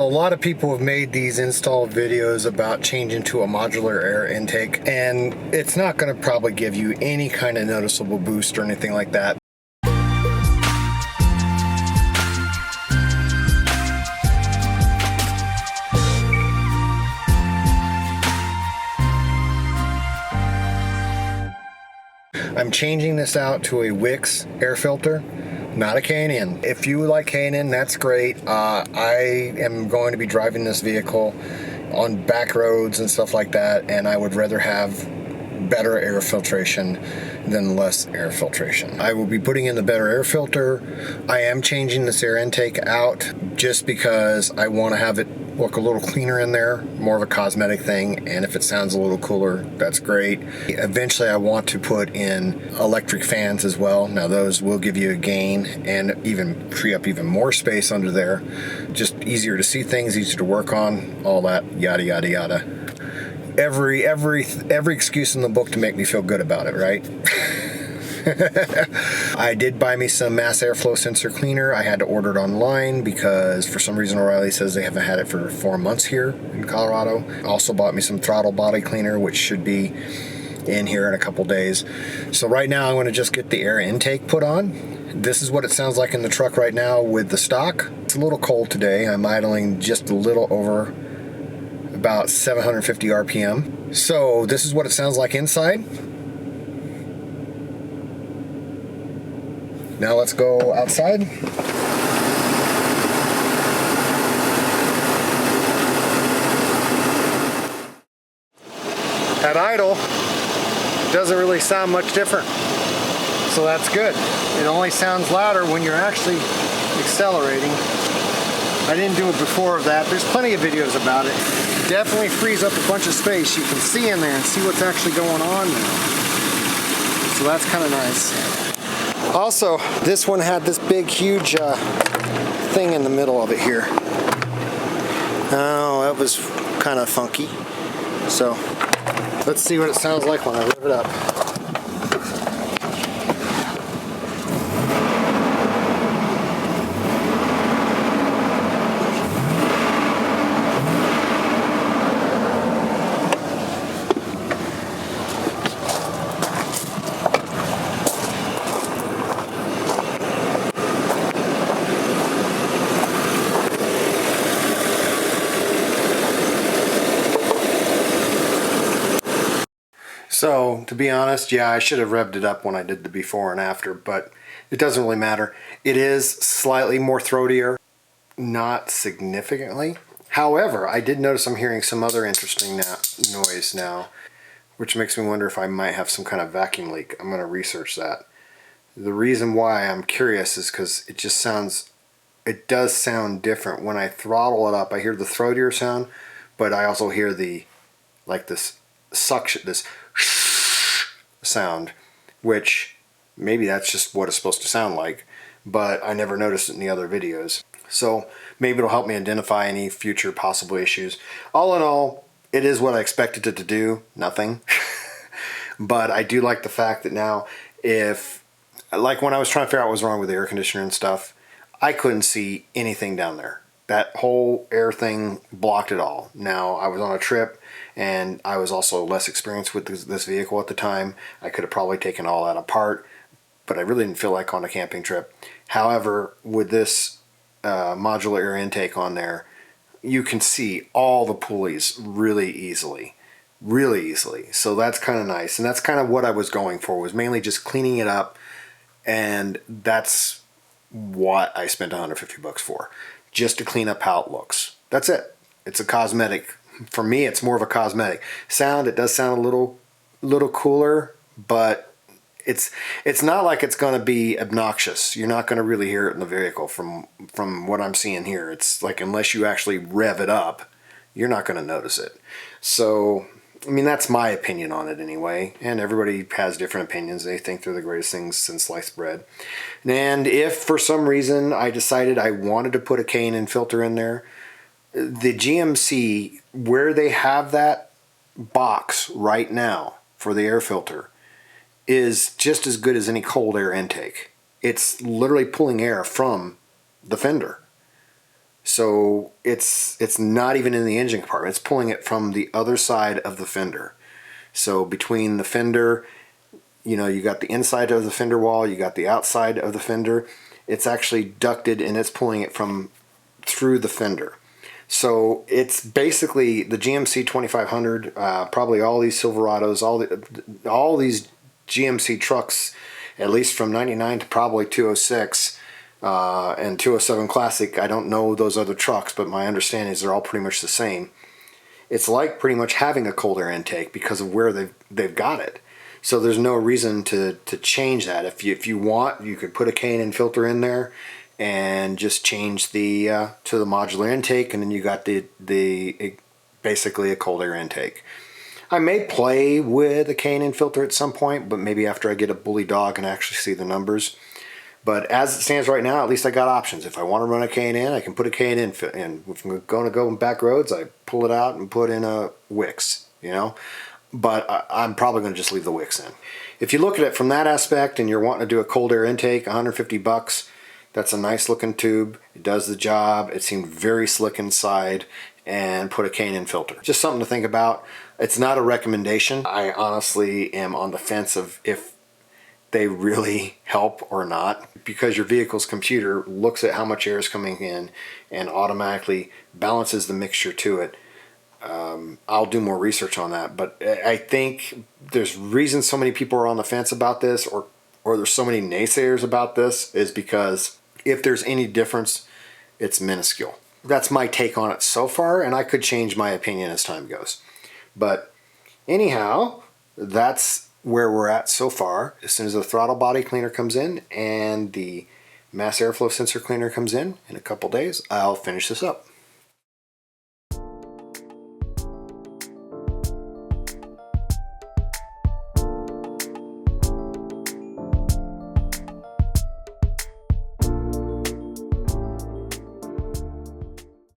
A lot of people have made these install videos about changing to a modular air intake, and it's not going to probably give you any kind of noticeable boost or anything like that. I'm changing this out to a Wix air filter, not a K&N. If you like K&N, that's great. I am going to be driving this vehicle on back roads and stuff like that, and I would rather have better air filtration than less air filtration. I will be putting in the better air filter. I am changing this air intake out just because I want to have it look a little cleaner in there, more of a cosmetic thing, and if it sounds a little cooler, that's great. Eventually I want to put in electric fans as well. Now those will give you a gain and even free up even more space under there. Just easier to see things, easier to work on, all that yada yada yada. Every excuse in the book to make me feel good about it, right? I did buy me some mass airflow sensor cleaner. I had to order it online because for some reason O'Reilly says they haven't had it for 4 months here in Colorado. Also bought me some throttle body cleaner, which should be in here in a couple days. So right now I'm going to just get the air intake put on. This is what it sounds like in the truck right now with the stock. It's a little cold today. I'm idling just a little over about 750 RPM. So this is what it sounds like inside. Now let's go outside. At idle, it doesn't really sound much different. So that's good. It only sounds louder when you're actually accelerating. I didn't do it before of that. There's plenty of videos about it. Definitely frees up a bunch of space. You can see in there and see what's actually going on now. So that's kind of nice. Also, this one had this big, huge thing in the middle of it here. Oh, that was kind of funky. So, let's see what it sounds like when I rev it up. So, to be honest, yeah, I should have revved it up when I did the before and after, but it doesn't really matter. It is slightly more throatier, not significantly. However, I did notice I'm hearing some other interesting noise now, which makes me wonder if I might have some kind of vacuum leak. I'm going to research that. The reason why I'm curious is because it does sound different. When I throttle it up, I hear the throatier sound, but I also hear this suction, this sound, which maybe that's just what it's supposed to sound like, but I never noticed it in the other videos. So maybe it'll help me identify any future possible issues. All in all, it is what I expected it to do, nothing. But I do like the fact that now, like when I was trying to figure out what was wrong with the air conditioner and stuff, I couldn't see anything down there. That whole air thing blocked it all. Now, I was on a trip, and I was also less experienced with this vehicle at the time. I could have probably taken all that apart, but I really didn't feel like on a camping trip. However, with this modular air intake on there, you can see all the pulleys really easily. So that's kind of nice, and that's kind of what I was going for, was mainly just cleaning it up, and that's what I spent $150 for. Just to clean up how it looks. That's it. It's a cosmetic. For me, it's more of a cosmetic. Sound, it does sound a little cooler, but it's not like it's going to be obnoxious. You're not going to really hear it in the vehicle from what I'm seeing here. It's like, unless you actually rev it up, you're not going to notice it. So, I mean, that's my opinion on it anyway, and everybody has different opinions. They think they're the greatest things since sliced bread. And if for some reason I decided I wanted to put a K&N filter in there, the GMC, where they have that box right now for the air filter, is just as good as any cold air intake. It's literally pulling air from the fender. So it's not even in the engine compartment. It's pulling it from the other side of the fender. So between the fender, you know, you got the inside of the fender wall, you got the outside of the fender. It's actually ducted and it's pulling it from through the fender. So it's basically the GMC 2500, probably all these Silverados, all these GMC trucks, at least from 99 to probably 206 and 207 Classic. I don't know those other trucks, but my understanding is they're all pretty much the same. It's like pretty much having a cold air intake because of where they've got it. So there's no reason to change that. If you want, you could put a K&N filter in there and just change the to the modular intake, and then you got basically a cold air intake. I may play with a K&N filter at some point, but maybe after I get a bully dog and actually see the numbers. But as it stands right now, at least I got options. If I want to run a K&N, I can put a K&N in. If I'm going to go on back roads, I pull it out and put in a Wix, you know. But I'm probably going to just leave the Wix in. If you look at it from that aspect and you're wanting to do a cold air intake, $150, that's a nice looking tube. It does the job. It seemed very slick inside, and put a K&N filter. Just something to think about. It's not a recommendation. I honestly am on the fence of if they really help or not, because your vehicle's computer looks at how much air is coming in and automatically balances the mixture to it. I'll do more research on that, but I think there's reasons so many people are on the fence about this, or there's so many naysayers about this, is because if there's any difference, it's minuscule. That's my take on it so far, and I could change my opinion as time goes. But anyhow, that's where we're at so far. As soon as the throttle body cleaner comes in and the mass airflow sensor cleaner comes in a couple days, I'll finish this up.